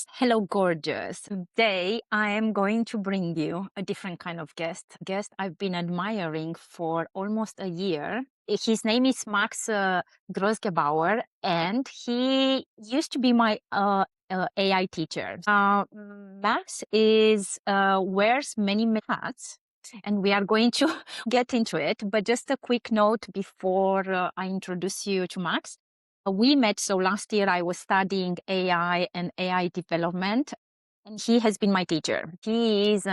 Hello, gorgeous. Today, I am going to bring you a different kind of guest I've been admiring for almost a year. His name is Max Grossgebauer, and he used to be my AI teacher. Max is wears many hats, and we are going to get into it. But just a quick note before I introduce you to Max. We met, so last year I was studying AI and AI development, and he has been my teacher. He is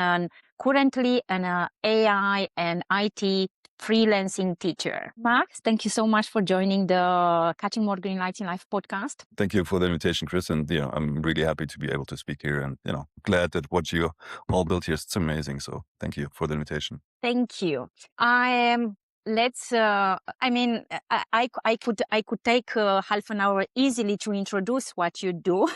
currently an AI and IT freelancing teacher. Max, thank you so much for joining the Catching More Green Lights in Life podcast. Thank you for the invitation, Chris. And, I'm really happy to be able to speak here and, glad that what you all built here is amazing. So thank you for the invitation. Thank you. I am. Let's. I mean, I could take half an hour easily to introduce what you do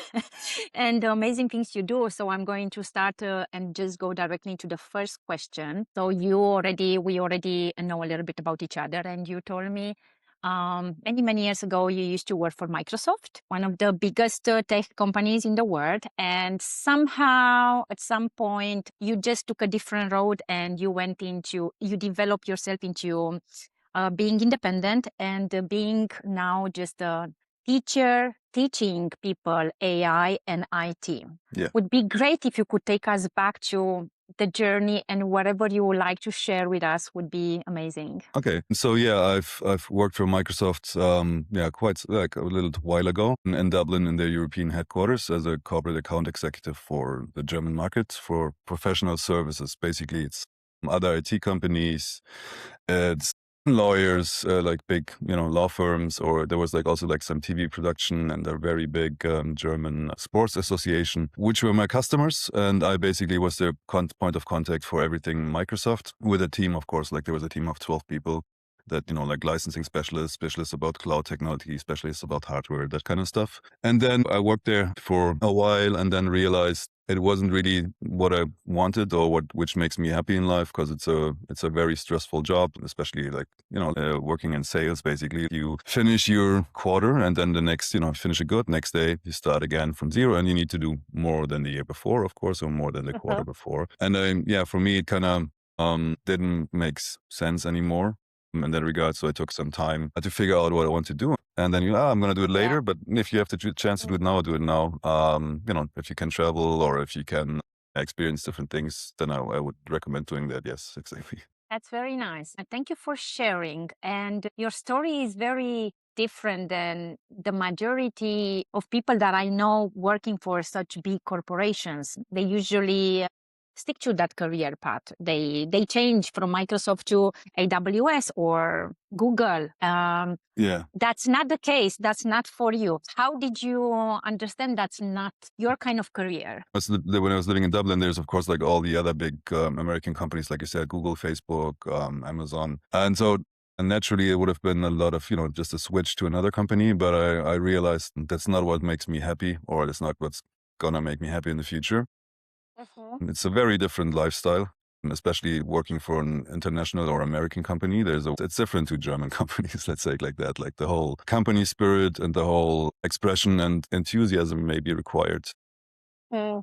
and the amazing things you do. So I'm going to start and just go directly to the first question. So we already know a little bit about each other, and you told me many years ago you used to work for Microsoft, one of the biggest tech companies in the world, and somehow at some point you just took a different road and you developed yourself into being independent and being now just a teacher teaching people AI and IT. Yeah. Would be great if you could take us back to the journey, and whatever you would like to share with us would be amazing. Okay. So I've worked for Microsoft, quite like a little while ago in Dublin in their European headquarters as a corporate account executive for the German market for professional services. Basically, it's other IT companies, it's lawyers, like big, law firms, or there was also some TV production and a very big German sports association, which were my customers. And I basically was their point of contact for everything Microsoft with a team, of course, there was a team of 12 people that, licensing specialists about cloud technology, specialists about hardware, that kind of stuff. And then I worked there for a while and then realized it wasn't really what I wanted or which makes me happy in life, because it's a very stressful job, especially working in sales. Basically, you finish your quarter and then the next, finish it good. Next day, you start again from zero and you need to do more than the year before, of course, or more than the quarter before. And for me, it kind of didn't make sense anymore in that regard. So I took some time to figure out what I want to do. And then, I'm going to do it later. Yeah. But if you have the chance to do it now, do it now. If you can travel or if you can experience different things, then I would recommend doing that. Yes, exactly. That's very nice. And thank you for sharing. And your story is very different than the majority of people that I know working for such big corporations. They usually stick to that career path. They change from Microsoft to AWS or Google. Yeah. That's not the case. That's not for you. How did you understand that's not your kind of career? When I was living in Dublin, there's of course all the other big American companies, like you said, Google, Facebook, Amazon. And naturally, it would have been a lot of, just a switch to another company. But I realized that's not what makes me happy, or that's not what's going to make me happy in the future. It's a very different lifestyle, especially working for an international or American company. It's different to German companies, let's say it like that. Like the whole company spirit and the whole expression and enthusiasm may be required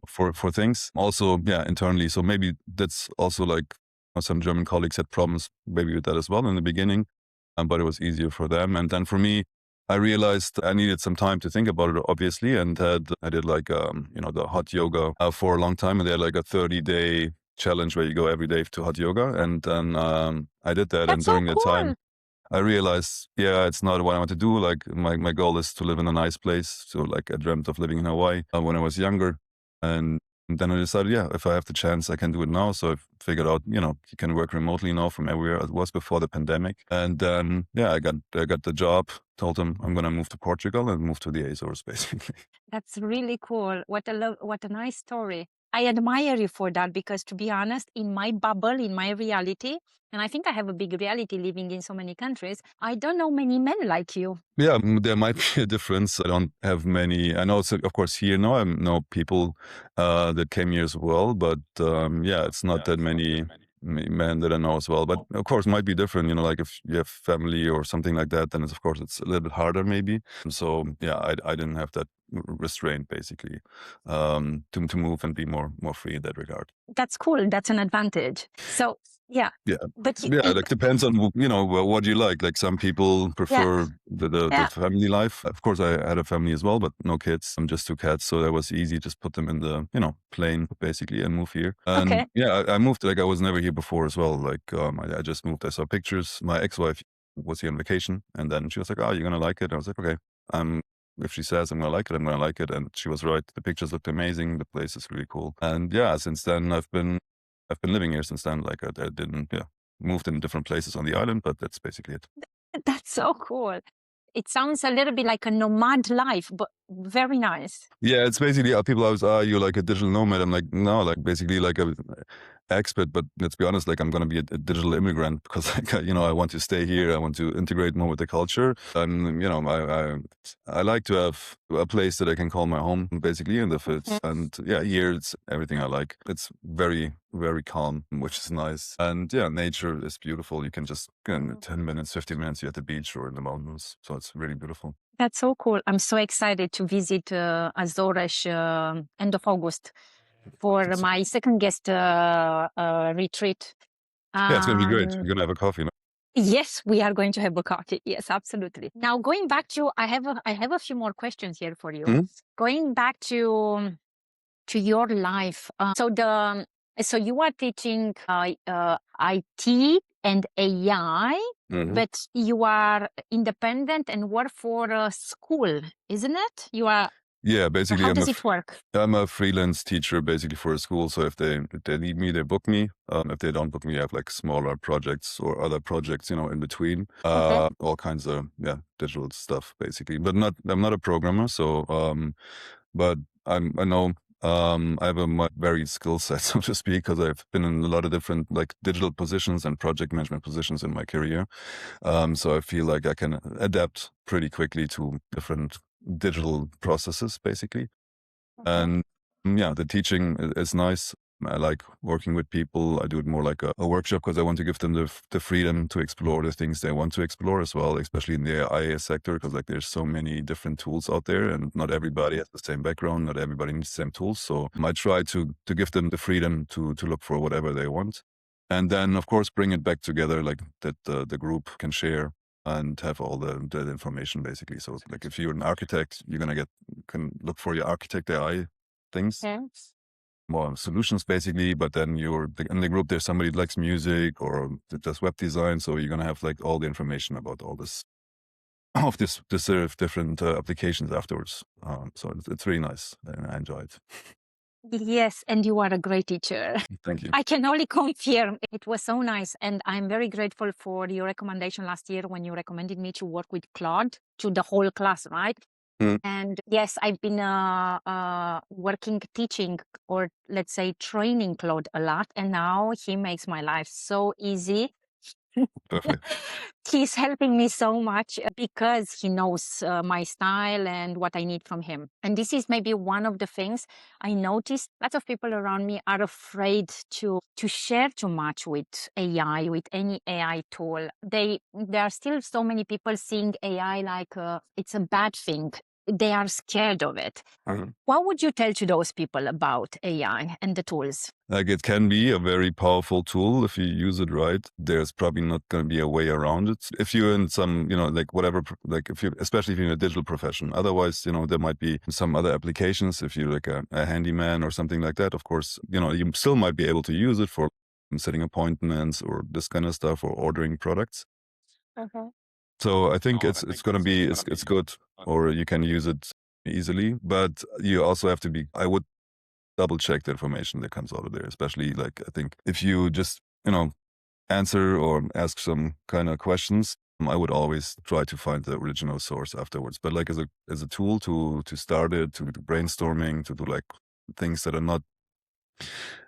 for things. Also, internally. So maybe that's also some German colleagues had problems maybe with that as well in the beginning, but it was easier for them. And then for me, I realized I needed some time to think about it, obviously, and I did the hot yoga for a long time, and they had a 30-day challenge where you go every day to hot yoga, and then I did that, and That's so during the cool. time, I realized, it's not what I want to do. My goal is to live in a nice place. So I dreamt of living in Hawaii when I was younger, and then I decided, if I have the chance, I can do it now. So I figured out, you can work remotely now from everywhere. It was before the pandemic. And then, I got the job, told them I'm going to move to Portugal and move to the Azores, basically. That's really cool. What a nice story. I admire you for that, because to be honest, in my bubble, in my reality, and I think I have a big reality living in so many countries, I don't know many men like you. Yeah, there might be a difference. I don't have many. I know, of course, here now I know people that came here as well, but it's not that many men that I know as well. But of course, it might be different. If you have family or something like that, then it's a little bit harder maybe. So I didn't have that restrained basically, to move and be more free in that regard. That's cool. That's an advantage. So yeah, Yeah. but Yeah, like depends on what you like. Like some people yeah, prefer the yeah. family life. Of course, I had a family as well, but no kids. I'm just two cats, so that was easy. Just put them in the plane basically and move here. And Okay, yeah, I moved like I was never here before as well. Like I just moved. I saw pictures. My ex-wife was here on vacation, and then she was like, "Oh, you're gonna like it." I was like, "Okay, I'm." If she says I'm gonna like it, I'm gonna like it. And she was right. The pictures looked amazing. The place is really cool. And yeah, since then I've been living here since then. Like I didn't, yeah, moved in different places on the island, but that's basically it. that's so cool. It sounds a little bit like a nomad life, but very nice. Yeah, it's basically people always, you're like a digital nomad. I'm like, no, like basically like a expert, but let's be honest, like I'm gonna be a digital immigrant because like I want to stay here. I want to integrate more with the culture. And I like to have a place that I can call my home, basically, and if it's Mhm. and yeah, here it's everything I like. It's very, very calm, which is nice. And yeah, nature is beautiful. You can just 10 minutes, 15 minutes, you're at the beach or in the mountains. So it's really beautiful. That's so cool. I'm so excited to visit Azores end of August for It's, my second guest retreat. yeah, it's gonna be great. Um, You're gonna have a coffee. yes, we are going to have a coffee. Yes, absolutely. Now going back to, I have a few more questions here for you. Mhm. Going back to your life. So you are teaching IT and AI, Mhm. but you are independent and work for a school, isn't it? You are. Yeah, So basically, how does it work? I'm a freelance teacher basically for a school. So if they need me, they book me. If they don't book me, I have like smaller projects or other projects, in between. Okay. All kinds of digital stuff basically. But I'm not a programmer, so but I know I have a varied skill set, so to speak, because I've been in a lot of different like digital positions and project management positions in my career. So I feel like I can adapt pretty quickly to different digital processes, basically. Okay. And yeah, the teaching is nice. I like working with people. I do it more like a workshop because I want to give them the freedom to explore the things they want to explore as well, especially in the AI sector, because like there's so many different tools out there and not everybody has the same background, not everybody needs the same tools. So I try to give them the freedom to look for whatever they want. And then of course bring it back together like that the group can share and have all the information basically. So like if you're an architect, you're gonna can look for your architect AI things, Okay. more solutions basically. But then in the group there's somebody that likes music or that does web design, so you're gonna have like all the information about all this of this sort of different applications afterwards. So it's really nice and I enjoy it. Yes, and you are a great teacher. Thank you. I can only confirm it was so nice. And I'm very grateful for your recommendation last year when you recommended me to work with Claude to the whole class, right? Mm, And yes, I've been working, teaching, or let's say training Claude a lot. And now he makes my life so easy. perfect. He's helping me so much because he knows my style and what I need from him. And this is maybe one of the things I noticed. Lots of people around me are afraid to share too much with AI, with any AI tool. There are still so many people seeing AI like it's a bad thing. They are scared of it. What would you tell to those people about AI and the tools? Like it can be a very powerful tool if you use it right. There's probably not going to be a way around it. If you're in some, like whatever, like if you, especially if you're in a digital profession. Otherwise, there might be some other applications. If you're like a handyman or something like that, of course, you still might be able to use it for setting appointments or this kind of stuff or ordering products. Okay. So I think it's going to be it's good, or you can use it easily. But you also have to be. I would double check the information that comes out of there, especially like I think if you just, answer or ask some kind of questions, I would always try to find the original source afterwards. But like as a tool to start it, to do brainstorming, to do like things that are not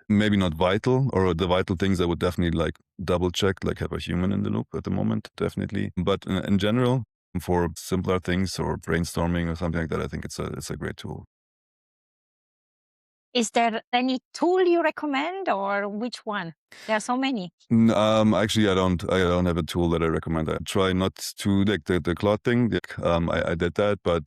maybe not vital or the vital things I would definitely like double check, like have a human in the loop at the moment, definitely. But in general, for simpler things or brainstorming or something like that, I think it's a great tool. Is there any tool you recommend or which one? There are so many. Actually, I don't have a tool that I recommend. I try not to like the cloud thing. I did that, but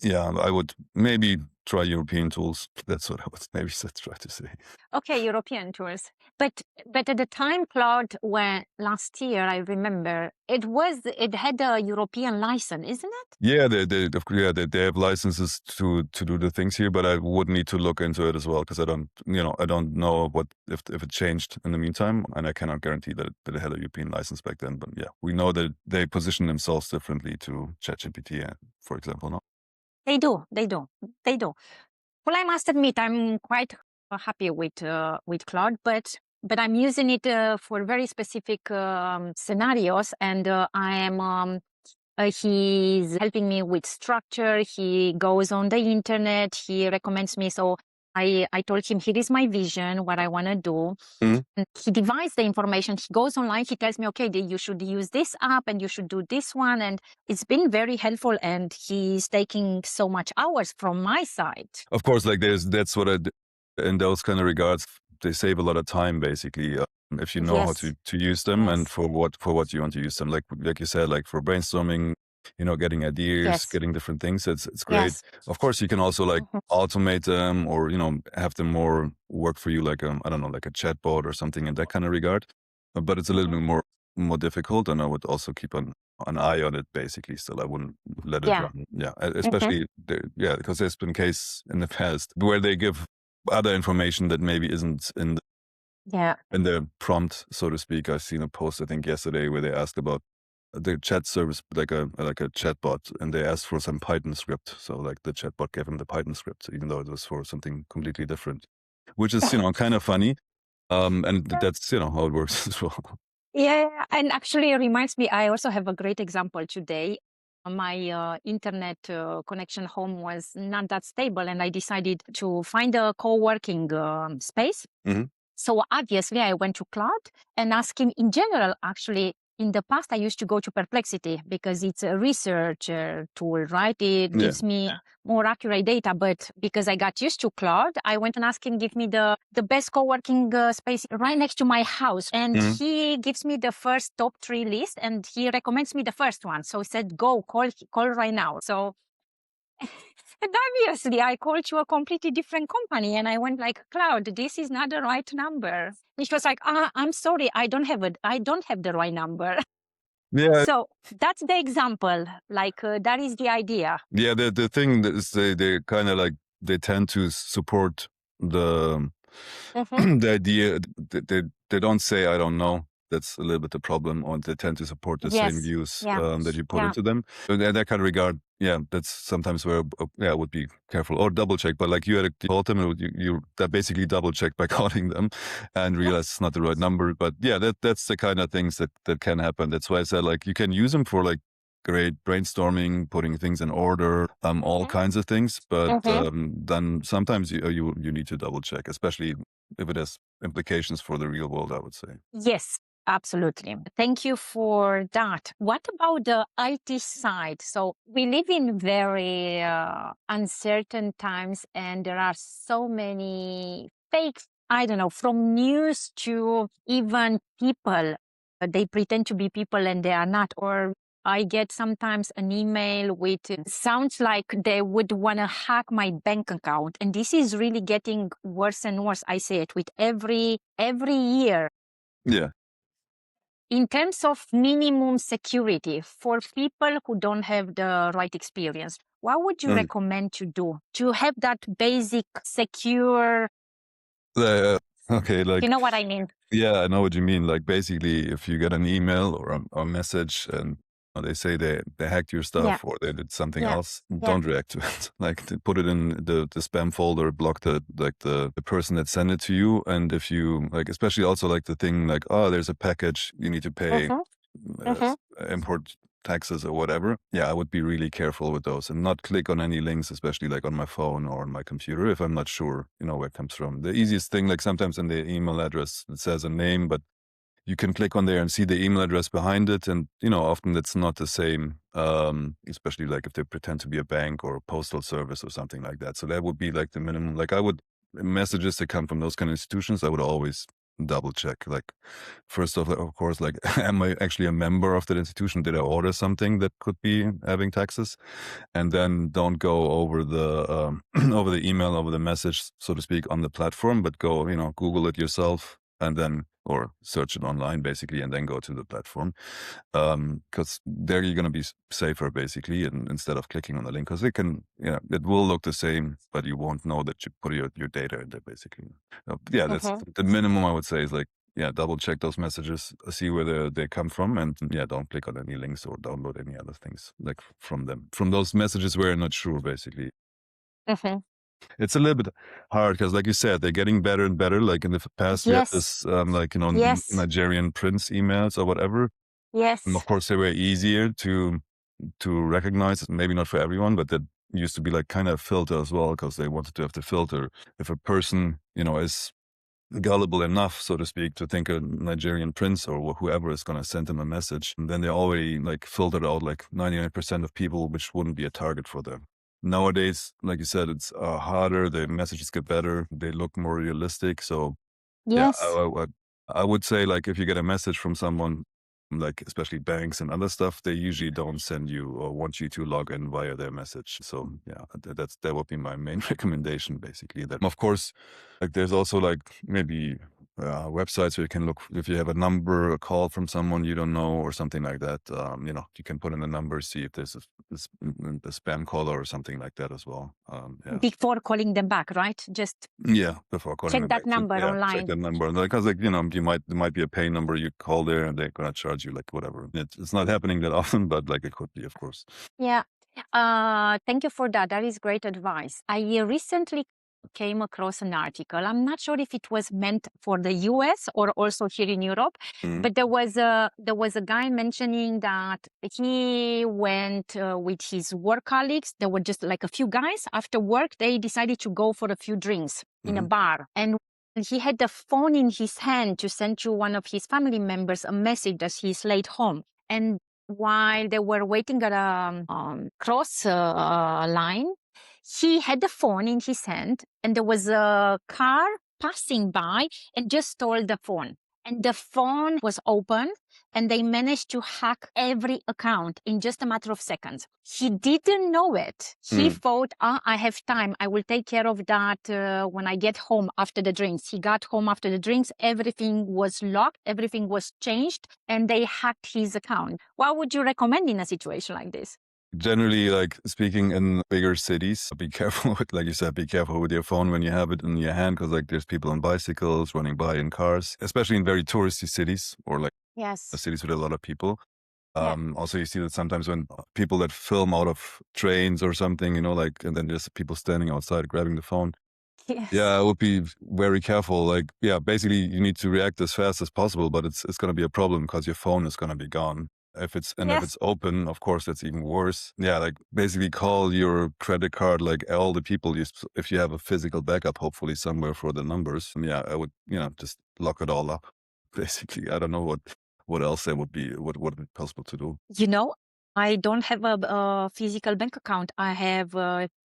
Yeah, I would maybe try European tools. That's what I would maybe try to say. Okay, European tours. But at the time, Claude, when last year, I remember it had a European license, isn't it? Yeah, yeah, they have licenses to do the things here, but I would need to look into it as well because I don't know what if it changed in the meantime, and I cannot guarantee that it had a European license back then. But yeah, we know that they position themselves differently to ChatGPT, for example. No. They do, they do, they do. Well, I must admit, I'm quite happy with Claude, but I'm using it for very specific scenarios, and I am. He's helping me with structure. He goes on the internet. He recommends me. So I told him, here is my vision, what I want to do. Mhm. And he divides the information. He goes online. He tells me, okay, you should use this app and you should do this one. And it's been very helpful. And he's taking so much hours from my side. Of course, like that's what in those kind of regards, they save a lot of time basically. If you know how Yes, to use them and yes, for what you want to use them, like you said, like for brainstorming, getting ideas, yes, getting different things, it's great. yes. Of course, you can also like Mhm. automate them or have them more work for you, like I don't know, like a chatbot or something in that kind of regard. But it's a little Mhm. bit more difficult, and I would also keep an eye on it basically. Still, I wouldn't let it Yeah. run. Yeah, Mhm. especially yeah, because there's been case in the past where they give other information that maybe isn't Yeah. in the prompt, so to speak. I've seen a post I think yesterday where they asked about the chat service, like a chatbot, and they asked for some Python script. So like the chatbot gave them the Python script, even though it was for something completely different, which is kind of funny. And that's how it works as well. Yeah, and actually it reminds me, I also have a great example today. My internet connection home was not that stable, and I decided to find a co-working space. Hmm. So obviously, I went to Claude and asked him in general. Actually, in the past, I used to go to Perplexity because it's a research tool, right? It Yeah. gives me more accurate data. But because I got used to Claude, I went and asked him give me the best co-working space right next to my house, and Hmm. he gives me the first top three list, and he recommends me the first one. So he said, "Go call right now." So and obviously, I called to a completely different company and I went like, Cloud, this is not the right number. And she was like, I'm sorry, I don't have the right number. Yeah. So that's the example. Like that is the idea. Yeah. The thing that is they kind of like they tend to support the Hmm. the idea. They don't say I don't know. That's a little bit the problem, or they tend to support the same Yes. views Yeah. that you put Yeah. into them. So in that kind of regard, yeah, that's sometimes where yeah, I would be careful or double check. But like you told them, you that basically double check by calling them and realize it's not the right number. But yeah, that's the kind of things that can happen. That's why I said like you can use them for like great brainstorming, putting things in order, all Hmm. kinds of things. But Hmm. then sometimes you need to double check, especially if it has implications for the real world, I would say. Yes, absolutely. Thank you for that. What about the IT side? So we live in very uncertain times, and there are so many fake, I don't know, from news to even people. They pretend to be people and they are not. Or I get sometimes an email with sounds like they would want to hack my bank account, and this is really getting worse and worse. I say it with every year Yeah. in terms of minimum security for people who don't have the right experience. What would you Mm. recommend to do to have that basic secure? Uh, okay, You like know what I mean? yeah, I know what you mean. Like basically, if you get an email or a message and they say they hacked your Yeah, stuff or they did something yeah, else, yeah. don't react to it. Like to put it in the spam folder, block the person that sent it to you. And if you like, especially also like the thing like, oh, there's a package you need to pay Mm-hmm, uh, mm-hmm. import taxes or whatever. Yeah, I would be really careful with those and not click on any links, especially like on my phone or on my computer if I'm not sure, where it comes from. The easiest thing, like sometimes in the email address, it says a name, but you can click on there and see the email address behind it. And, often it's not the same, especially like if they pretend to be a bank or a postal service or something like that. So that would be like the minimum. Like messages that come from those kind of institutions, I would always double check. Like, first off, of course, like, am I actually a member of that institution? Did I order something that could be having taxes? And then don't go over the over the email, over the message, so to speak, on the platform, but go, Google it yourself and then or search it online basically, and then go to the platform. Because there you're going to be safer basically, and instead of clicking on the link, because it can, it will look the same, but you won't know that you put your data in there basically. Yeah, that's Mhm. the minimum I would say is like, yeah, double check those messages, see where they come from, and yeah, don't click on any links or download any other things like from them. From those messages where you're not sure, basically. Mhm. It's a little bit hard because, like you said, they're getting better and better. Like in the past, we had Yes. this, like, Yes. Nigerian prince emails or whatever. And of Yes. course, they were easier to recognize. Maybe not for everyone, but that used to be like kind of filter as well because they wanted to have to filter if a person, is gullible enough, so to speak, to think a Nigerian prince or whoever is going to send him a message. And then they already like filtered out like 99% of people, which wouldn't be a target for them. Nowadays, like you said, it's harder. The messages get better. They look more realistic. So yeah, Yes. I would say like if you get a message from someone, like especially banks and other stuff, they usually don't send you or want you to log in via their message. So yeah, that would be my main recommendation basically. That of course, like there's also like maybe websites where you can look if you have a number, a call from someone you don't know or something like that. You can put in a number, see if there's a spam caller or something like that as well. Yeah. Before calling them back, right? Just Yeah, before calling check them that back. number Yeah, check online. that number. And because like, there might be a pay number you call there and they're gonna charge you like whatever. It's not happening that often, but like it could be, of course. Yeah. Thank you for that. That is great advice. I recently came across an article. I'm not sure if it was meant for the US or also here in Europe, Mm, but there was a guy mentioning that he went with his work colleagues. There were just like a few guys. After work, they decided to go for a few drinks in a mhm, bar, and he had the phone in his hand to send to one of his family members a message that he's late home. And while they were waiting at a cross line, he had the phone in his hand, and there was a car passing by and just stole the phone. And the phone was open, and they managed to hack every account in just a matter of seconds. He didn't know it. He mm. thought, I have time. I will take care of that when I get home after the drinks. He got home after the drinks. Everything was locked. Everything was changed, and they hacked his account. What would you recommend in a situation like this? Generally, like speaking in bigger cities, be careful with, like you said, be careful with your phone when you have it in your hand, because like there's people on bicycles running by in cars, especially in very touristy cities or like Yes. cities with a lot of people. Yeah. Also, you see that sometimes when people that film out of trains or something, like, and then there's people standing outside grabbing the phone. Yeah, Yes. I would be very careful. Like, yeah, basically, you need to react as fast as possible, but it's going to be a problem because your phone is going to be gone. If Yes. it's open, of course, that's even worse. Yeah, like basically call your credit card, like all the people. If you have a physical backup, hopefully somewhere for the numbers. Yeah, I would, just lock it all up. Basically, I don't know what else there would be. What would be possible to do? You know, I don't have a physical bank account. I have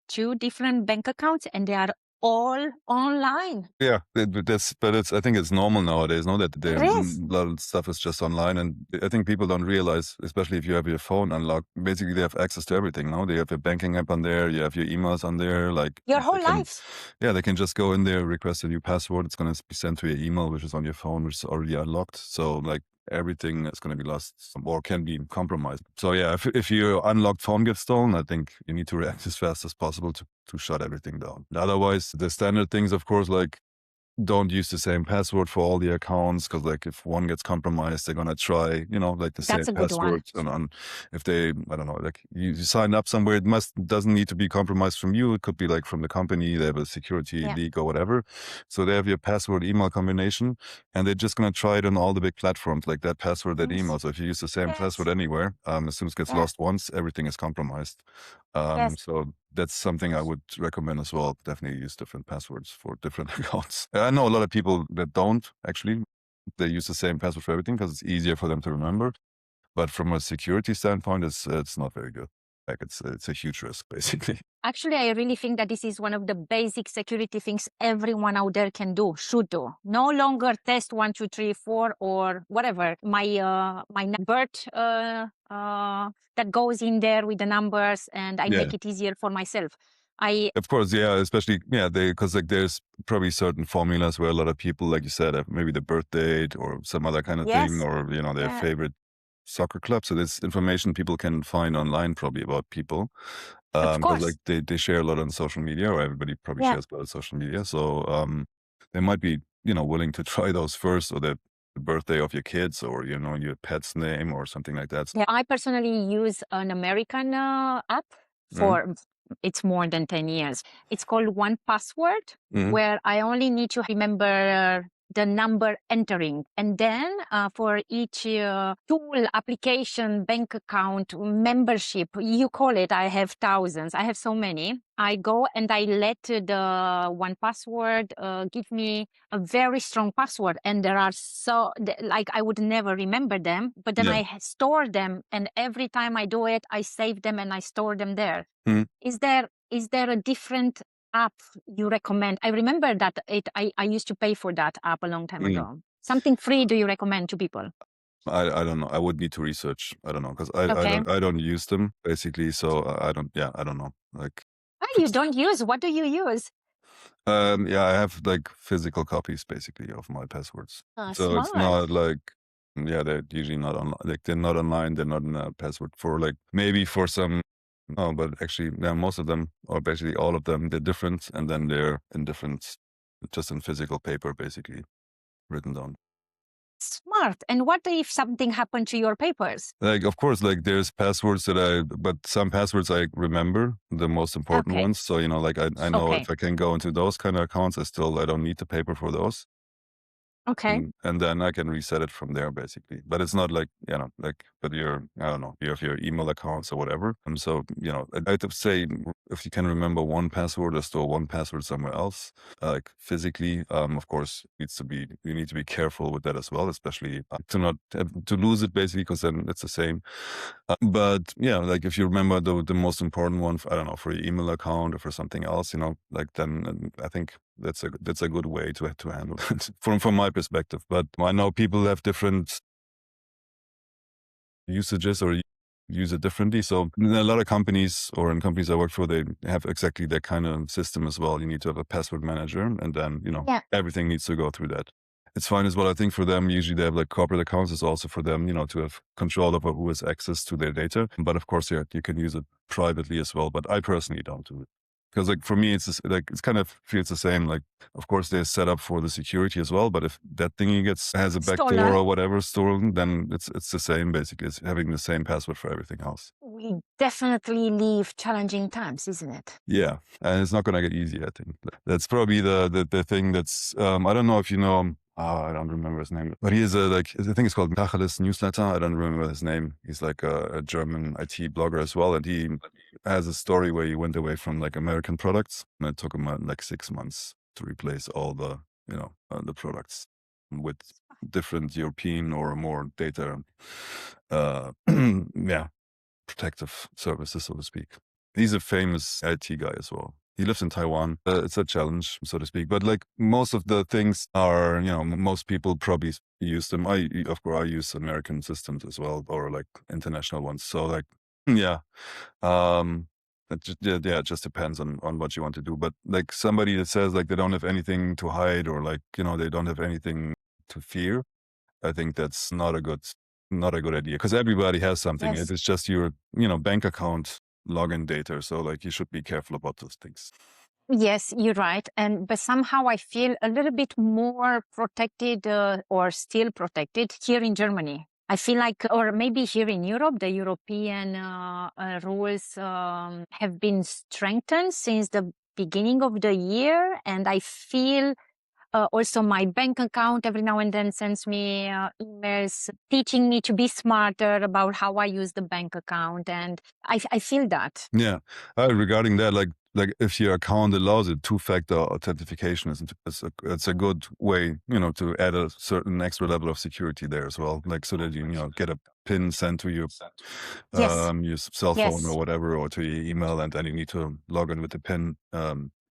two different bank accounts, and they are all online. Yeah, but it's I think it's normal nowadays, no, that It is. a lot of stuff is just online, and I think people don't realize, especially if you have your phone unlocked, basically they have access to everything. No, they have your banking app on there, you have your emails on there, like Your they whole can, life. yeah, they can just go in there, request a new password. It's gonna be sent to your email, which is on your phone, which is already unlocked. So like everything is going to be lost or can be compromised. So yeah, if your unlocked phone gets stolen, I think you need to react as fast as possible to shut everything down. Otherwise, the standard things, of course, like don't use the same password for all the accounts, because like if one gets compromised, they're gonna try, like the same That's a good password. one. And if they, I don't know, like you sign up somewhere, it doesn't need to be compromised from you. It could be like from the company. They have a security Yeah. leak or whatever. So they have your password email combination, and they're just gonna try it on all the big platforms, like that password, that Yes. email. So if you use the same Yes. password anywhere, as soon as it gets Yeah. lost once, everything is compromised. Yes. So that's something I would recommend as well. Definitely use different passwords for different accounts. I know a lot of people that don't actually. They use the same password for everything because it's easier for them to remember. But from a security standpoint, it's not very good. Like it's a huge risk, basically. Actually, I really think that this is one of the basic security things everyone out there can do, should do. No longer test 1, 2, 3, 4 or whatever. My birth that goes in there with the numbers, and I Yeah. make it easier for myself. I Of course, yeah, especially yeah, they because like there's probably certain formulas where a lot of people, like you said, have maybe the birth date or some other kind of thing, Yes, or their yeah, favorite soccer club. So there's information people can find online probably about people, of because like course. they share a lot on social media, or everybody probably Yeah. shares a lot on social media. So they might be willing to try those first, or the birthday of your kids, or your pet's name, or something like that. Yeah, I personally use an American app Mm-hmm. for it's more than 10 years. It's called One Password, Mm-hmm. where I only need to remember the number entering. And then for each tool, application, bank account, membership, you call it, I have thousands. I have so many. I go and I let the One Password give me a very strong password, and there are like I would never remember them, but then Yeah. I store them, and every time I do it I save them and I store them there. Is there a different app you recommend? I remember that I used to pay for that app a long time Mm-hmm. ago. Something free do you recommend to people? I don't know. I would need to research. I don't know because I Okay. don't use them basically. So I don't. Yeah, I don't know. Like, Oh, you don't use, what do you use? yeah, I have like physical copies basically of my passwords. So it's Smart. not like, yeah, they're usually not online. Like they're not online. They're not in a password for like maybe for some. No, but actually, yeah, most of them, or basically all of them, they're different, and then they're in different, just in physical paper, basically written down. Smart. And what if something happened to your papers? Like, of course, like there's passwords but some passwords I remember, the most important Okay. ones. So, like I know Okay. if I can go into those kind of accounts, I don't need the paper for those. Okay. And then I can reset it from there basically. But it's not like, but I don't know, you have your email accounts or whatever. So, I'd have to say if you can remember one password or store one password somewhere else, like physically, of course, you need to be careful with that as well, especially to not to lose it basically, because then it's the same. But yeah, like if you remember the most important one, I don't know, for your email account or for something else, like then I think that's a good way to handle it from my perspective. But I know people have different usages or use it differently. So in a lot of companies, or in companies I work for, they have exactly that kind of system as well. You need to have a password manager, and then Yeah. everything needs to go through that. It's fine as well. I think for them, usually they have like corporate accounts. It's also for them, to have control over who has access to their data. But of course, yeah, you can use it privately as well. But I personally don't do it because, like, for me, it's just, like it's kind of feels the same. Like, of course, they're set up for the security as well. But if that thingy has a backdoor Stolen. or whatever stolen, then it's the same basically. It's having the same password for everything else. We definitely live challenging times, isn't it? Yeah, and it's not gonna get easy. I think that's probably the thing that's I don't know if you know him. I don't remember his name, but he is I think it's called Tacheles Newsletter. I don't remember his name. He's like a German IT blogger as well, and he has a story where he went away from like American products, and it took him like 6 months to replace all the products with different European or more data, yeah, protective services, so to speak. He's a famous IT guy as well. He lives in Taiwan. It's a challenge, so to speak. But like most of the things are, most people probably use them. Of course, I use American systems as well, or like international ones. So like, yeah, yeah, it just depends on what you want to do. But like somebody that says like they don't have anything to hide, or like they don't have anything to fear, I think that's not a good idea because everybody has something. It Yes. is just your, bank account login data. So like you should be careful about those things. Yes, you're right. But somehow I feel a little bit more protected or still protected here in Germany. I feel like, or maybe here in Europe, the European rules have been strengthened since the beginning of the year. And I feel Also, my bank account every now and then sends me emails teaching me to be smarter about how I use the bank account, and I feel that. Yeah. Regarding that, like if your account allows it, two-factor authentication it's a good way, to add a certain extra level of security there as well. Like so that you get a pin sent to Yes, your cell phone or yes, whatever, or to your email, and then you need to log in with the pin.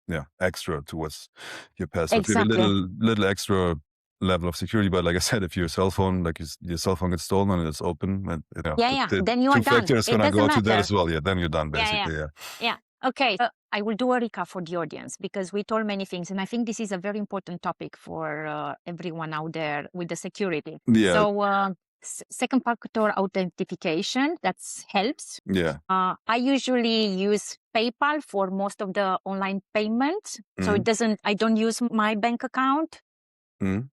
Yeah, extra towards your password. Give a exactly. little extra level of security. But like I said, if your cell phone, like your cell phone gets stolen and it's open, and Yeah, yeah. the Then you are done. two-factor is It gonna doesn't go to that matter. as well. Yeah, then you're done Yeah, yeah, basically. Yeah. yeah. Okay. I will do a recap for the audience because we told many things, and I think this is a very important topic for everyone out there with the security. Yeah. So, second factor authentication that helps. Yeah. I usually use PayPal for most of the online payments, so Mhm. I don't use my bank account. Mhm.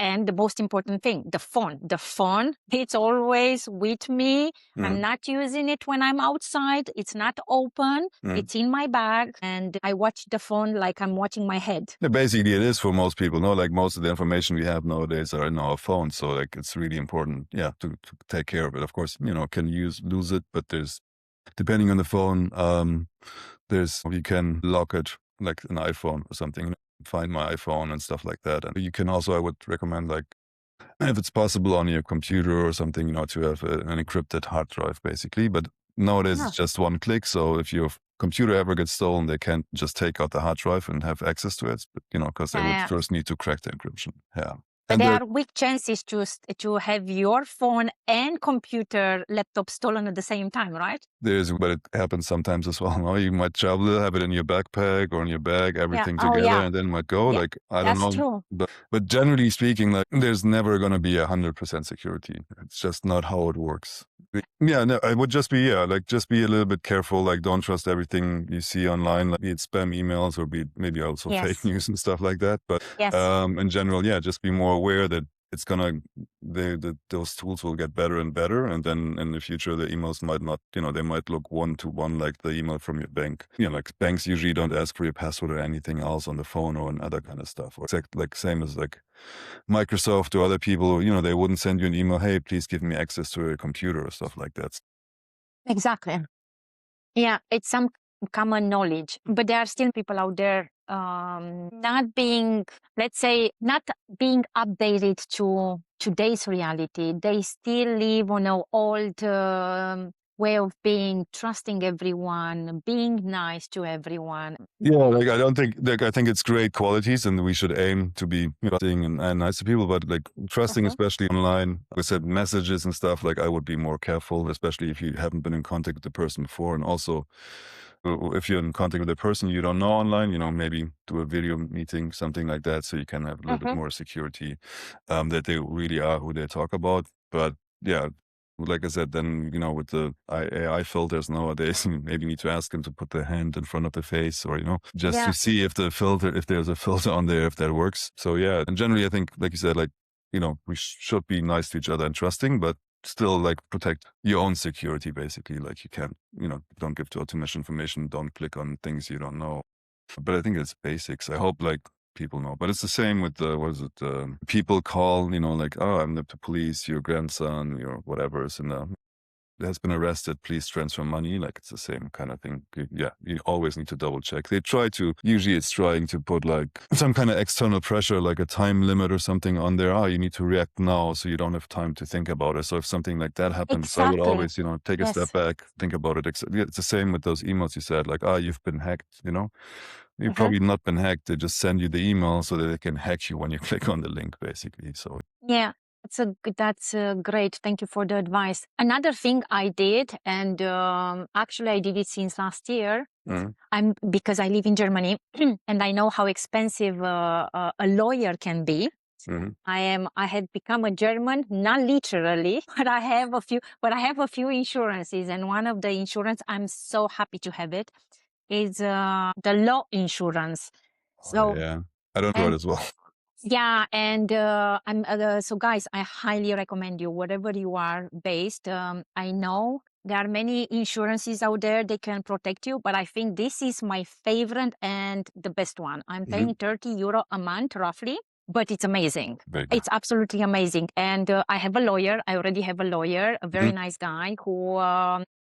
And the most important thing, the phone. The phone, it's always with me. I'm Mhm. not using it when I'm outside. It's not open. Mhm. It's in my bag. And I watch the phone like I'm watching my head. Yeah, basically it is for most people. No, like most of the information we have nowadays are in our phones. So like it's really important, yeah, to take care of it. Of course, can lose it, but there's depending on the phone, there's you can lock it like an iPhone or something. Find my iPhone and stuff like that. And you can also, I would recommend, like if it's possible on your computer or something, to have an encrypted hard drive basically. But nowadays it's Yeah. just one click. So if your computer ever gets stolen, they can't just take out the hard drive and have access to it, because they Yeah, would yeah. first need to crack the encryption. Yeah. But And there there, are weak chances to have your phone and computer laptop stolen at the same time, right? but it happens sometimes as well. No? You might travel, have it in your backpack or in your bag, Yeah. everything Oh, together, yeah. and then it might go. Yeah. Like, I don't That's know. true. But generally speaking, like there's never gonna be 100% security. It's just not how it works. Yeah, no, I would just be, like just be a little bit careful. Like don't trust everything you see online, like be it spam emails or be it maybe also fake Yes. news and stuff like that. But Yes. in general, yeah, just be more aware that it's gonna those tools will get better and better, and then in the future the emails might not, they might look one to one like the email from your bank. Like banks usually don't ask for your password or anything else on the phone or in other kind of stuff. Or like same as like Microsoft or other people, they wouldn't send you an email, hey, please give me access to your computer or stuff like that. Exactly. Yeah, it's some common knowledge, but there are still people out there not being, let's say, not being updated to today's reality. They still live on an old way of being, trusting everyone, being nice to everyone. Yeah, like I don't think like I think it's great qualities, and we should aim to be trusting and nice to people. But like trusting, Mhm. especially online, like I said, messages and stuff. Like I would be more careful, especially if you haven't been in contact with the person before, and also if you're in contact with a person you don't know online, maybe do a video meeting, something like that, so you can have a little bit Mhm. more security, that they really are who they talk about. But yeah, like I said, then with the AI filters nowadays, maybe you need to ask them to put their hand in front of the face, or just to Yeah, see if there's a filter on there, if that works. So yeah, and generally, I think, like you said, like we should be nice to each other and trusting, but still like protect your own security. Basically, like you can't, don't give too much information, don't click on things you don't know. But I think it's basics. I hope like people know. But it's the same with the what is it? People call, like, oh, I'm the police. Your grandson, your whatever is has been arrested. Please transfer money. Like it's the same kind of thing. Yeah, you always need to double check. They try to. Usually, it's trying to put like some kind of external pressure, like a time limit or something on there. Oh, you need to react now, so you don't have time to think about it. So if something like that happens, I would exactly. always, take a step Yes. back, think about it. Yeah, it's the same with those emails you said, like, you've been hacked. You've Mhm. probably not been hacked. They just send you the email so that they can hack you when you click on the link, basically. So, Yeah, that's great. Thank you for the advice. Another thing I did, and actually I did it since last year. mm, I'm because I live in Germany, and I know how expensive a lawyer can be. mhm. I have become a German, not literally, but I have a few insurances, and one of the insurance I'm so happy to have it is the law insurance. Oh, So yeah, I don't do it and as well. yeah, and so guys, I highly recommend you, wherever you are based. I know There are many insurances out there, they can protect you, but I think this is my favorite and the best one. I'm Mhm. paying 30 euro a month roughly, but it's amazing. Very good. It's absolutely amazing. And I have a lawyer. I already have a lawyer, a very Mhm. nice guy who,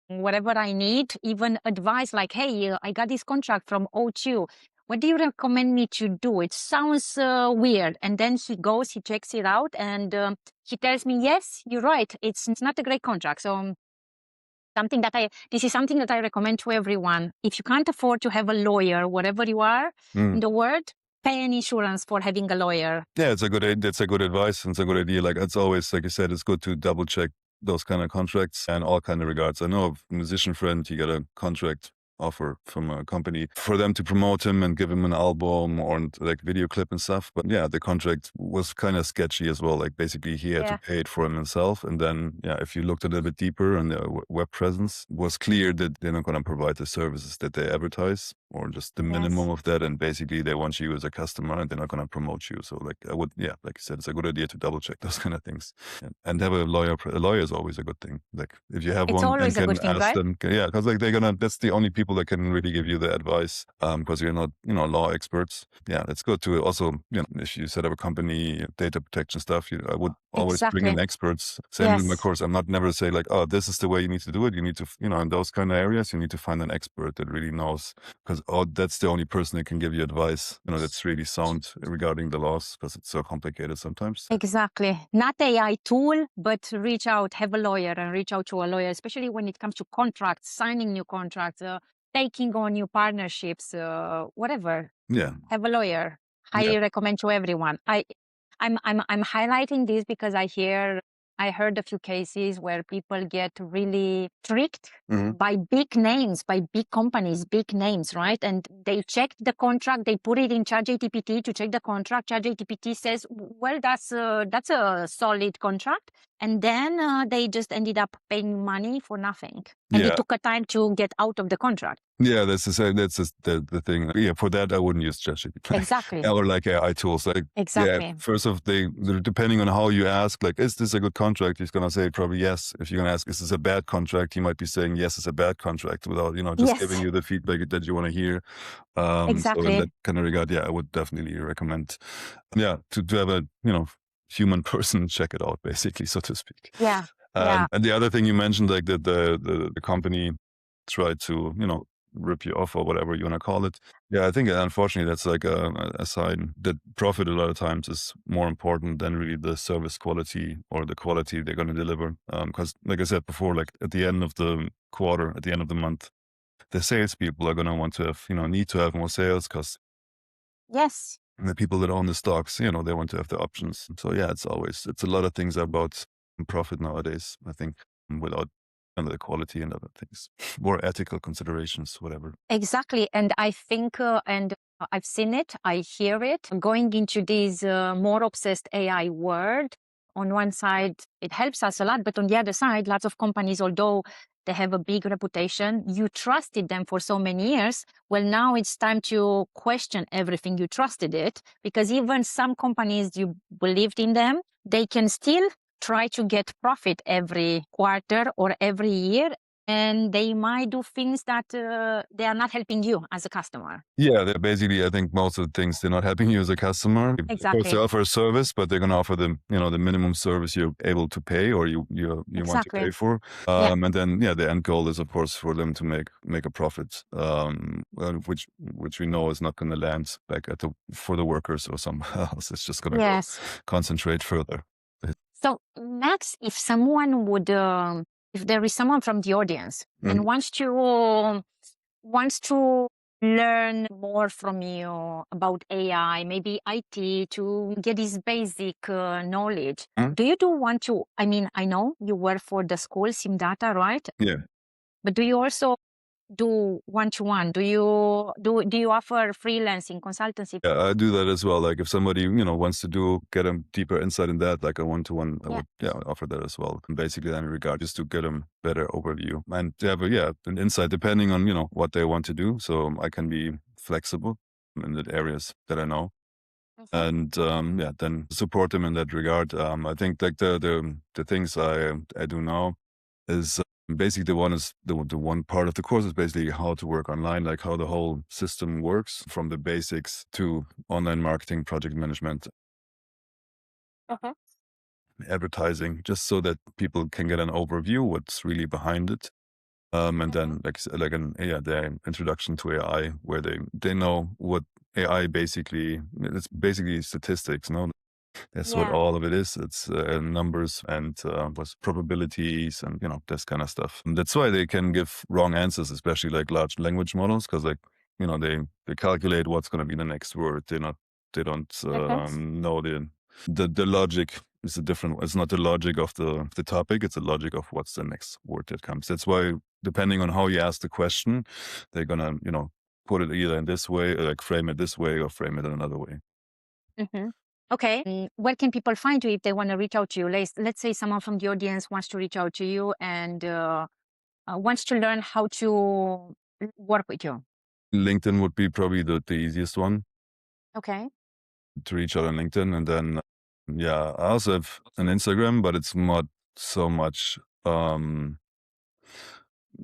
whatever I need, even advice like, hey, I got this contract from O2. What do you recommend me to do? It sounds weird. And then he goes, he checks it out, and he tells me, yes, you're right. It's not a great contract. So this is something that I recommend to everyone. If you can't afford to have a lawyer, whatever you are in Mm. the world, pay an insurance for having a lawyer. Yeah, it's a good advice, and it's a good idea. Like, it's always, like you said, it's good to double check those kind of contracts and all kind of regards. I know of a musician friend, he got a contract offer from a company for them to promote him and give him an album or like video clip and stuff. But yeah, the contract was kind of sketchy as well. Like, basically he had to Yeah. pay it for himself. And then, yeah, if you looked a little bit deeper on the web presence, it was clear that they're not going to provide the services that they advertise, or just the minimum Yes. of that. And basically they want you as a customer and they're not going to promote you. So like, I would, yeah, like you said, it's a good idea to double check those kind of things. And have a lawyer. A lawyer is always a good thing. Like, if you have It's one and always a can good thing, ask right? them, yeah, because like that's the only people that can really give you the advice, because you're not, law experts. Yeah, it's good to also, if you set up a company, data protection stuff, I would always bring in Exactly. experts. Same in my Yes. course. I'm not never say like, oh, this is the way you need to do it. You need to, in those kind of areas, you need to find an expert that really knows, because that's the only person that can give you advice, that's really sound regarding the laws, because it's so complicated sometimes. Exactly. Not AI tool, but reach out, have a lawyer and reach out to a lawyer, especially when it comes to contracts, signing new contracts, taking on new partnerships, whatever. Yeah. Have a lawyer. Yeah. Highly recommend to everyone. I'm highlighting this because I heard a few cases where people get really tricked Mhm. by big names, by big companies, big names, right? And they check the contract, they put it in ChatGPT to check the contract. ChatGPT says, "Well, that's a solid contract," and then they just ended up paying money for nothing, and it Yeah. took a time to get out of the contract. Yeah, that's just the thing. Yeah, for that I wouldn't use ChatGPT Exactly. or like AI tools. Like, yeah, Exactly. first of depending on how you ask, like, is this a good contract? He's gonna say probably yes. If you're gonna ask, is this a bad contract? He might be saying yes, it's a bad contract, without just giving Yes. you the feedback that you want to hear. So in Exactly. that kind of regard, yeah, I would definitely recommend, yeah, to have a human person check it out, basically, so to speak. Yeah. Yeah. And the other thing you mentioned, like that the company tried to rip you off, or whatever you want to call it. Yeah, I think unfortunately that's like a sign that profit a lot of times is more important than really the service quality or the quality they're going to deliver. Because like I said before, like at the end of the quarter, at the end of the month, the salespeople are going to want to have, need to have more sales, because Yes. the people that own the stocks, they want to have the options. So yeah, it's a lot of things about profit nowadays, I think, without the quality and other things, more ethical considerations, whatever. Exactly. And I think, I've seen it, I hear it, going into this more obsessed AI world. On one side, it helps us a lot, but on the other side, lots of companies, although they have a big reputation, you trusted them for so many years. Well, now it's time to question everything you trusted it, because even some companies you believed in them, they can still try to get profit every quarter or every year, and they might do things that they are not helping you as a customer. Yeah, they're basically, I think most of the things, they're not helping you as a customer. Of course, they Exactly. offer a service, but they're going to offer the minimum service you're able to pay, or you want to pay Exactly. for. Yeah. And then yeah, the end goal is of course for them to make a profit, well, which we know is not going to land back for the workers or somewhere else. It's just going to go Yes. concentrate further. So Max, if someone would, if there is someone from the audience and Mhm. wants to learn more from you about AI, maybe IT, to get this basic knowledge, Mhm. do you do want to? I mean, I know you work for the school, Data, right? Yeah. But do you also do one-to-one? Do you offer freelancing consultancy? Yeah, I do that as well. Like, if somebody, wants to get a deeper insight in that, like a one-to-one, I Yeah. would, yeah, offer that as well. And basically, in regard, just to get them better overview and to have an insight depending on, what they want to do. So I can be flexible in the areas that I know, Mhm. and yeah, then support them in that regard. I think like the things I do now is Basically, the one is the one part of the course is basically how to work online, like how the whole system works from the basics to online marketing, project management, Uh-huh. advertising, just so that people can get an overview what's really behind it. And Mhm. then like an yeah, the introduction to AI where they know what AI basically it's basically statistics, no? That's what Yeah. all of it is. It's numbers and was probabilities and this kind of stuff. And that's why they can give wrong answers, especially like large language models, because like they calculate what's going to be the next word. They don't Mhm. know the logic is a different. It's not the logic of the topic. It's the logic of what's the next word that comes. That's why depending on how you ask the question, they're gonna put it either in this way, like frame it this way, or frame it in another way. Mhm. Okay. Where can people find you if they want to reach out to you? Let's say someone from the audience wants to reach out to you and wants to learn how to work with you. LinkedIn would be probably the easiest one Okay. to reach out on LinkedIn. And then, yeah, I also have an Instagram, but it's not so much,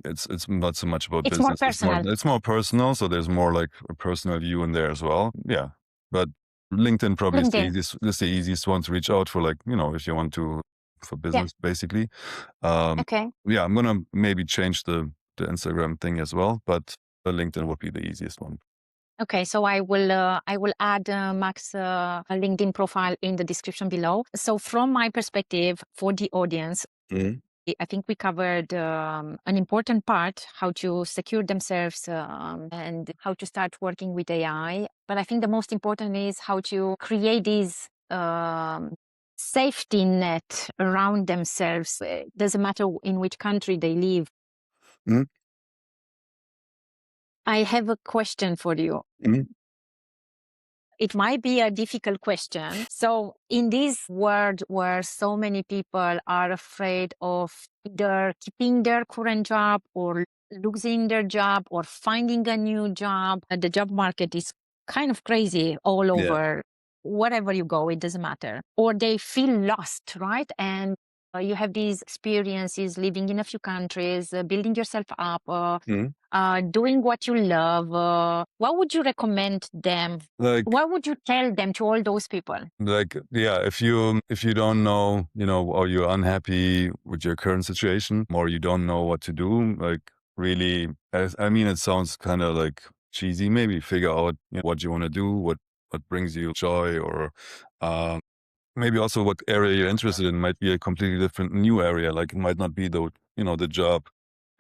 it's not so much about It's more business. personal. It's more personal. So there's more like a personal view in there as well. Yeah. But LinkedIn probably LinkedIn. is the easiest one to reach out for, like, if you want to, for Yeah. business, basically. Um, Okay. yeah, I'm going to maybe change the Instagram thing as well, but LinkedIn would be the easiest one. Okay, so I will add Max's a LinkedIn profile in the description below. So from my perspective, for the audience, Mhm. I think we covered an important part, how to secure themselves and how to start working with AI. But I think the most important is how to create this safety net around themselves. Doesn't matter in which country they live. Mhm. I have a question for you. Mhm. It might be a difficult question. So, in this world where so many people are afraid of either keeping their current job or losing their job or finding a new job, the job market is kind of crazy all Yeah. over. Wherever you go, it doesn't matter. Or they feel lost, right? And you have these experiences living in a few countries, building yourself up, Mhm. doing what you love. What would you recommend them? Like What would you tell them to all those people? yeah, if you don't know, or you're unhappy with your current situation, or you don't know what to do, like really, I mean, it sounds kind of like cheesy. Maybe figure out what you want to do, what brings you joy, or uh, maybe also what area you're interested in. Might be a completely different new area. Like it might not be the job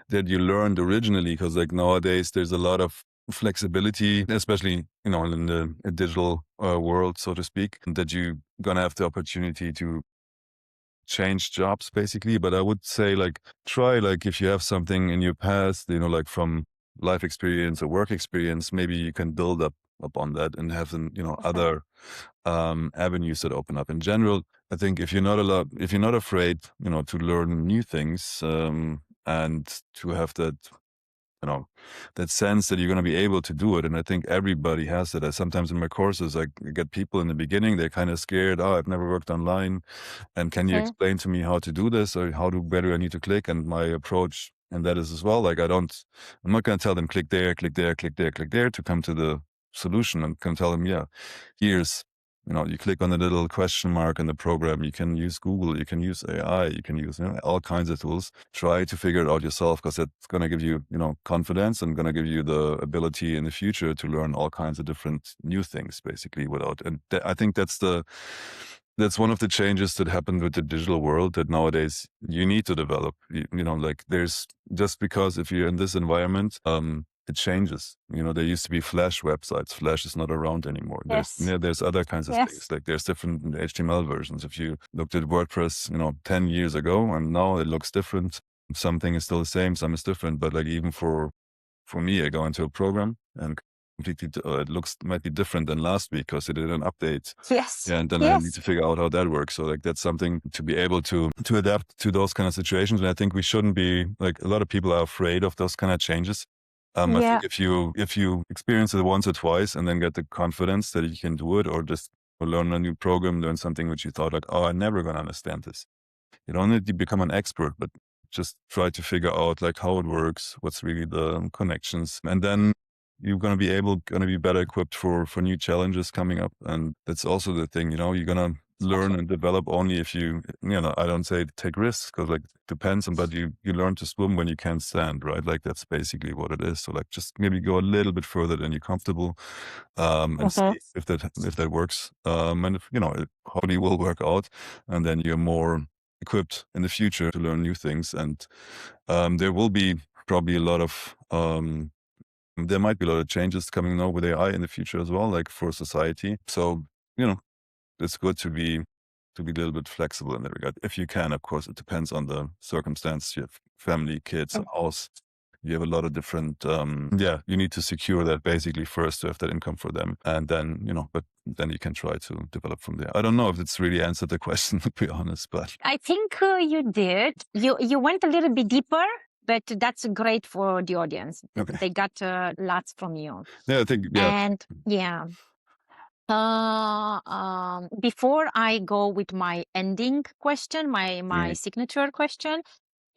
that you learned originally, because like nowadays there's a lot of flexibility, especially in the digital world, so to speak, that you're gonna have the opportunity to change jobs basically. But I would say like try, like if you have something in your past, like from life experience or work experience, maybe you can build up upon that and have some Mhm. other avenues that open up. In general, I think if you're not afraid, to learn new things, and to have you know, that sense that you're going to be able to do it. And I think everybody has that. Sometimes in my courses, I get people in the beginning, they're kind of scared. Oh, I've never worked online. And can you Mhm. explain to me how to do this, or where do I need to click? And my approach, and that is as well, like I'm not going to tell them click there, click there, click there, click there to come to the solution. I'm going to tell them, yeah, here's, you click on the little question mark in the program. You can use Google, you can use AI, you can use all kinds of tools. Try to figure it out yourself, because it's going to give you, confidence, and going to give you the ability in the future to learn all kinds of different new things, basically. I think that's one of the changes that happened with the digital world, that nowadays you need to develop. Like there's just because if you're in this environment, it changes. There used to be Flash websites. Flash is not around anymore. Yes. There's other kinds of things. Yes. Like there's different HTML versions. If you looked at WordPress, 10 years ago, and now it looks different. Something is still the same, some is different. But like even for me, I go into a program and completely, it might be different than last week because it did an update. Yes. Yeah, and then I need Yes. to figure out how that works. So like that's something to be able to adapt to those kind of situations. And I think we shouldn't be, like, a lot of people are afraid of those kind of changes. I Yeah. think if you experience it once or twice and then get the confidence that you can do it, or just learn a new program, learn something which you thought like, oh, I'm never gonna understand this. You don't need to become an expert, but just try to figure out like how it works, what's really the connections, and then you're gonna be better equipped for new challenges coming up. And that's also the thing, you're gonna learn Exactly. and develop only if I don't say take risks, because like depends on, but you learn to swim when you can't stand, right? Like that's basically what it is. So like just maybe go a little bit further than you're comfortable, and Mhm. see if that works. And if it hopefully will work out, and then you're more equipped in the future to learn new things. And there will be probably a lot of there might be a lot of changes coming now with AI in the future as well, like for society. So, you know, it's good to be a little bit flexible in that regard. If you can, of course, it depends on the circumstance. You have family, kids, a house. You have a lot of different yeah, you need to secure that basically first to have that income for them. And then, but then you can try to develop from there. I don't know if it's really answered the question, to be honest, but I think you did. You went a little bit deeper, but that's great for the audience. okay. They got lots from you. Yeah, I think, yeah. And yeah, before I go with my ending question, my Mm. signature question,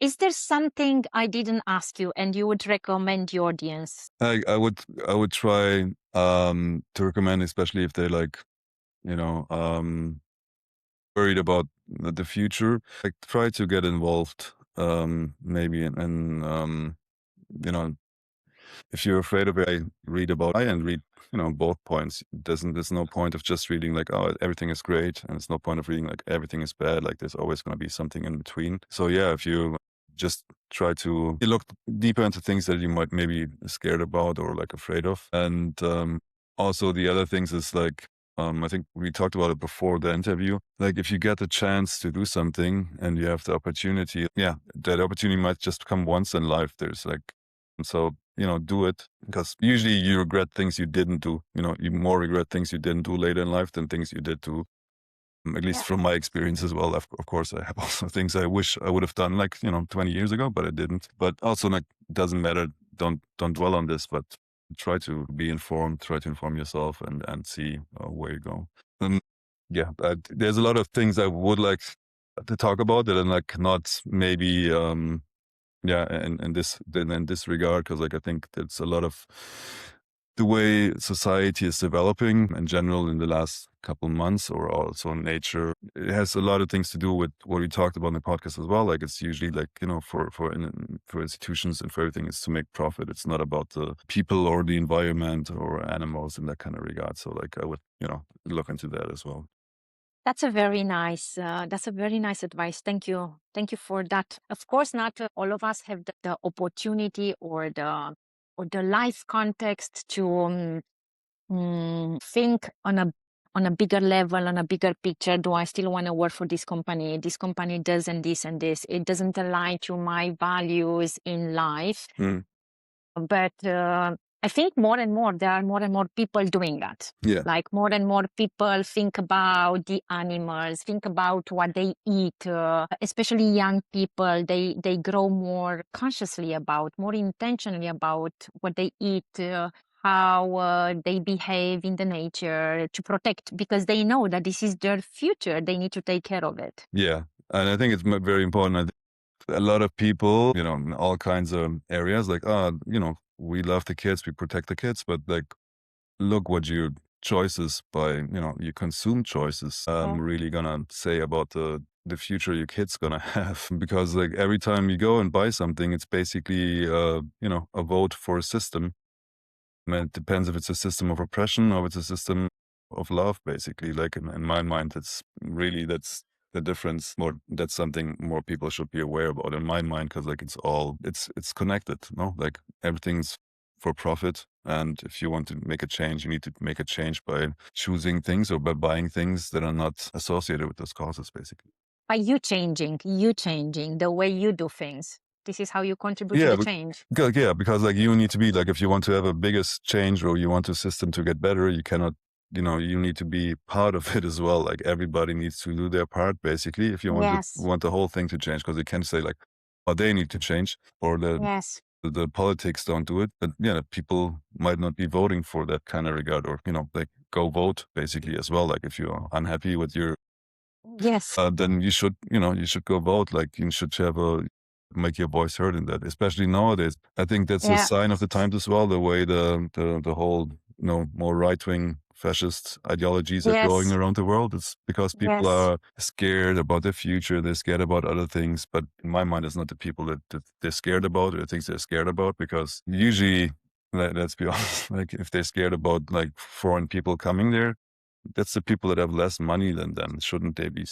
is there something I didn't ask you and you would recommend the audience? I would try to recommend, especially if they like, you know, worried about the future, like try to get involved, maybe in you know, if you're afraid of it, I read about I and read, both points. There's no point of just reading like, oh, everything is great, and it's no point of reading like everything is bad. Like there's always going to be something in between. So yeah, if you just try to look deeper into things that you might maybe scared about or like afraid of. And also the other things is like, I think we talked about it before the interview. Like if you get the chance to do something and you have the opportunity, yeah, that opportunity might just come once in life. There's like, so, do it, because usually you regret things you didn't do. You more regret things you didn't do later in life than things you did do. At least Yeah. from my experience as well. Of course, I have also things I wish I would have done like, 20 years ago, but I didn't. But also, like, doesn't matter. Don't dwell on this, but try to be informed, try to inform yourself and see where you go. Um, yeah, there's a lot of things I would like to talk about that are like not maybe yeah, in this regard, because like I think there's a lot of the way society is developing in general in the last couple months, or also nature. It has a lot of things to do with what we talked about in the podcast as well. Like it's usually like, for institutions and for everything, it's to make profit. It's not about the people or the environment or animals in that kind of regard. So like I would, look into that as well. That's a very nice advice. Thank you. Thank you for that. Of course, not all of us have the opportunity or the life context to think on a bigger level, on a bigger picture. Do I still want to work for this company? This company does and this and this. It doesn't align to my values in life. Mm. But I think more and more, there are more and more people doing that. Yeah. Like more and more people think about the animals, think about what they eat, especially young people. They grow more consciously about, more intentionally about what they eat, how they behave in the nature to protect, because they know that this is their future. They need to take care of it. Yeah. And I think it's very important. A lot of people, in all kinds of areas, like, we love the kids, we protect the kids, but like, look what your choices your consume choices, Oh, really gonna say about the future your kid's gonna have. Because like every time you go and buy something, it's basically, a vote for a system. And it depends if it's a system of oppression or if it's a system of love, basically. Like in my mind, that's the difference. That's something more people should be aware about in my mind, because like it's connected, no? Like everything's for profit. And if you want to make a change, you need to make a change by choosing things or by buying things that are not associated with those causes, basically. by you changing the way you do things. This is how you contribute to Yeah, the change. because like you need to be like, if you want to have a biggest change or you want the system to get better, you cannot, you need to be part of it as well. Like everybody needs to do their part, basically, if you Yes, want the whole thing to change. Because you can't say like, oh, they need to change, or yes, the politics don't do it. But yeah, people might not be voting for that kind of regard, or like go vote basically as well. Like if you're unhappy with your yes. then you should go vote. Like you should have a make your voice heard in that, especially nowadays. I think that's a Yeah. sign of the times as well, the way the whole, more right-wing fascist ideologies are growing Yes. around the world. It's because people Yes. are scared about their future, they're scared about other things. But in my mind, it's not the people that they're scared about or the things they're scared about, because usually, let's be honest, like if they're scared about like foreign people coming there, that's the people that have less money than them. Shouldn't they be,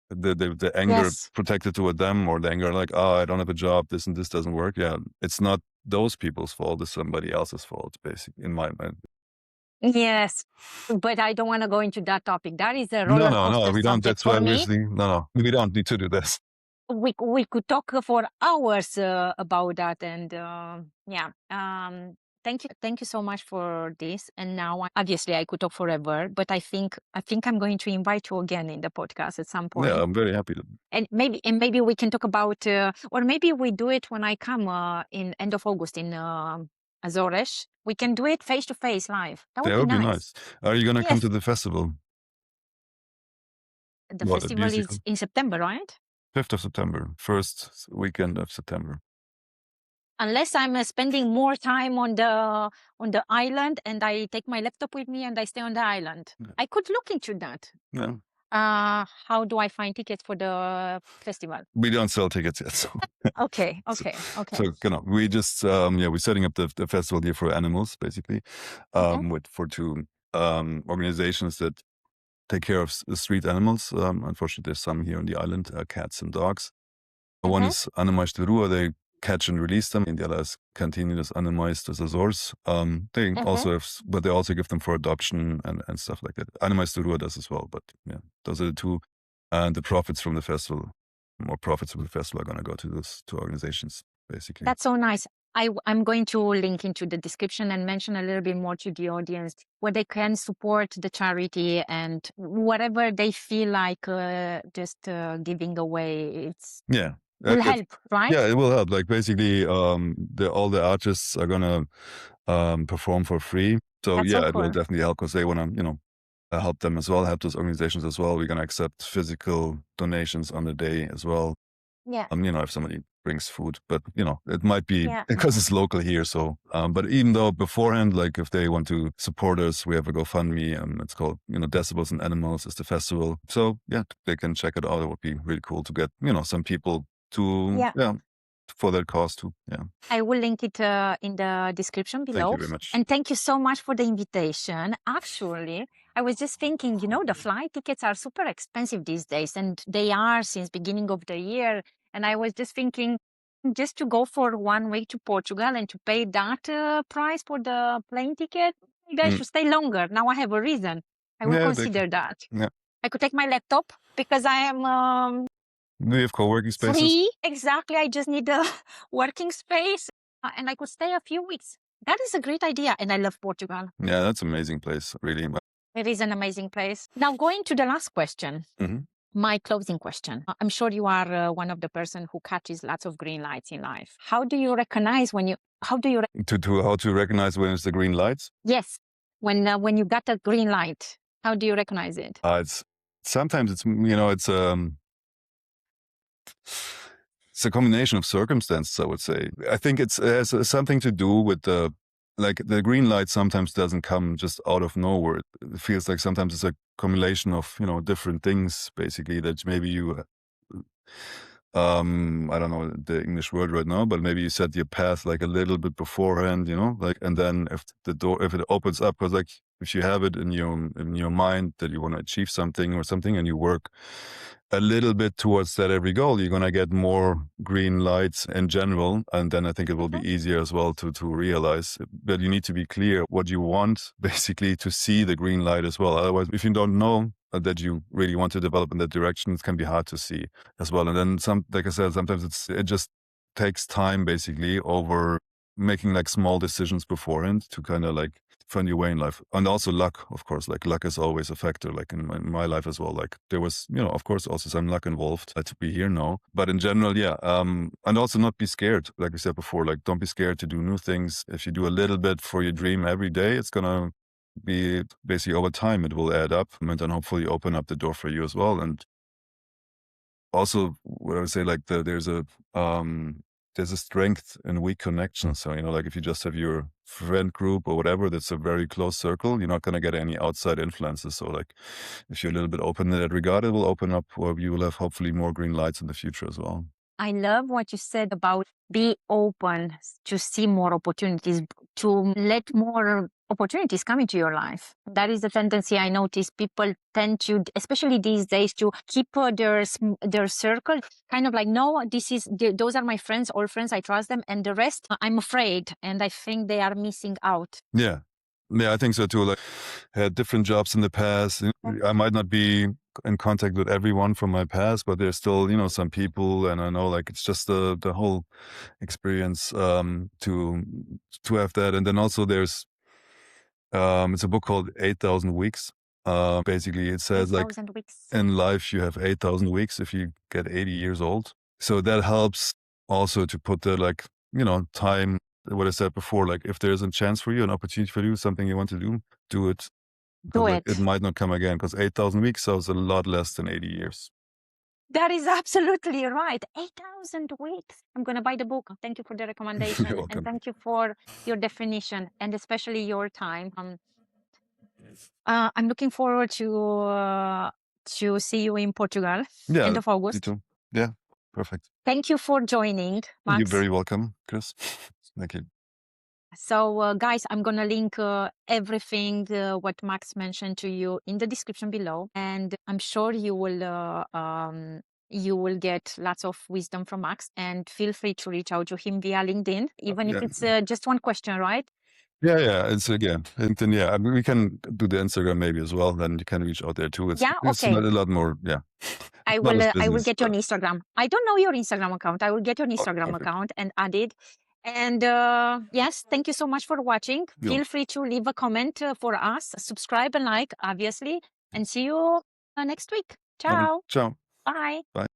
the anger Yes. protected toward them, or the anger like, oh, I don't have a job, this and this doesn't work. Yeah, it's not those people's fault. It's somebody else's fault, basically, in my mind. Yes. But I don't want to go into that topic. That is a No, roller no, no, coaster we don't. subject That's why for me. obviously, no, we don't need to do this. We could talk for hours about that, and yeah. Thank you so much for this. And now, obviously, I could talk forever, but I think I'm going to invite you again in the podcast at some Yeah, point, I'm very happy to. and maybe we can talk about, or maybe we do it when I come in end of August in Azores. We can do it face to face live. That would That be would be nice. nice. Are you gonna come Yes, to the festival? the What, a festival is musical? in September, right? 5th of September, first weekend of September. Unless I'm spending more time on the island and I take my laptop with me and I stay on the island. Yeah. I could look into that. Yeah. How do I find tickets for the festival? We don't sell tickets yet, so Okay, so, okay, okay. so we just we're setting up the festival here for animals, basically, Mhm, with for two organizations that take care of street animals. Unfortunately, there's some here on the island, cats and dogs. One mhm, is Animais de Rua, they catch and release them, and the other is Cantinas Animais des Azores. They mhm. also have, but they also give them for adoption and stuff like that. Animais de Rua does as well, but yeah, those are the two. And the profits from the festival, more profits from the festival, are going to go to those two organizations, basically. That's so nice. I'm going to link into the description and mention a little bit more to the audience where they can support the charity and whatever they feel like just giving away. It's Yeah. will It, help, right? yeah, it will help. Like basically, all the artists are gonna perform for free. So That's so yeah, it will cool. definitely help because they want to, help them as well, help those organizations as well. We're gonna accept physical donations on the day as well. Yeah, If somebody brings food, but it might be yeah. because it's local here. So, but even though beforehand, like if they want to support us, we have a GoFundMe. It's called, Decibels and Animals is the festival. So yeah, they can check it out. It would be really cool to get, some people to, Yeah, yeah, for that cause too. Yeah. I will link it in the description Thank below. you very much. And thank you so much for the invitation. Actually, I was just thinking, the flight tickets are super expensive these days, and they are since beginning of the year. And I was just thinking, just to go for 1 week to Portugal and to pay that price for the plane ticket, maybe I Mm. should stay longer. Now I have a reason. I will Yeah, consider that. yeah. I could take my laptop because I am We have co-working spaces. free. Exactly. I just need a working space and I could stay a few weeks. That is a great idea. And I love Portugal. Yeah, that's an amazing place, really. It is an amazing place. Now, going to the last question, Mhm. my closing question. I'm sure you are one of the person who catches lots of green lights in life. How do you recognize when you, how do you, To how to recognize when it's the green lights? yes, when you got a green light, how do you recognize it? It's sometimes it's a combination of circumstances, I would say. I think it has something to do with the green light sometimes doesn't come just out of nowhere. It feels like sometimes it's a combination of, different things, basically, that maybe you, I don't know the English word right now, but maybe you set your path like a little bit beforehand, and then if it opens up, because like if you have it in your mind that you want to achieve something or something, and you work a little bit towards that every goal, you're gonna get more green lights in general, and then I think it will be Mhm. easier as well to realize. But you need to be clear what you want, basically, to see the green light as well. Otherwise, if you don't know that you really want to develop in that direction, it can be hard to see as well. And then like I said, sometimes it just takes time, basically, over making like small decisions beforehand to kind of like find your way in life. And also luck, of course. Like luck is always a factor, like in my life as well. Like there was, of course, also some luck involved to be here now. But in general, yeah. And also not be scared. Like I said before, like don't be scared to do new things. If you do a little bit for your dream every day, it's gonna be basically over time, it will add up and then hopefully open up the door for you as well. And also what I would say, like there's a strength in weak connections. So, like if you just have your friend group or whatever, that's a very close circle, you're not going to get any outside influences. So like if you're a little bit open in that regard, it will open up, or you will have hopefully more green lights in the future as well. I love what you said about be open to see more opportunities, to let more opportunities come into your life. That is the tendency I notice. People tend to, especially these days, to keep their circle kind of like, no, those are my friends, all friends, I trust them, and the rest, I'm afraid, and I think they are missing out. Yeah. Yeah, I think so too. Like, had different jobs in the past. I might not be in contact with everyone from my past, but there's still, some people, and I know like it's just the whole experience to have that. And then also there's it's a book called 8,000 Weeks. Basically it says like 8,000 weeks. in life you have 8,000 weeks if you get 80 years old. So that helps also to put the like, time, what I said before, like if there's a chance for you, an opportunity for you, something you want to do it. Do Because like it it. might not come again, because 8,000 weeks sounds a lot less than 80 years. That is absolutely right. 8,000 weeks. I'm going to buy the book. Thank you for the You're recommendation. And welcome. thank you for your definition and especially your time. I'm looking forward to see you in Portugal, Yeah, end of you August. too. Yeah, perfect. Thank you for joining, You're Max. very welcome, Chris. Thank you. So, guys, I'm going to link everything what Max mentioned to you in the description below. And I'm sure you will get lots of wisdom from Max. And feel free to reach out to him via LinkedIn, even if Yeah. it's just one question, right? Yeah. It's again, and then I mean, we can do the Instagram maybe as well. Then you can reach out there too. It's Yeah, it's okay. a lot more. Yeah, I not will as I will business, get your but Instagram. I don't know your Instagram account. I will get your Instagram perfect. account and add it. And yes, thank you so much for watching. Yeah. Feel free to leave a comment for us, subscribe and like, obviously, and see you next week. Okay. Ciao. Ciao. Bye. Bye.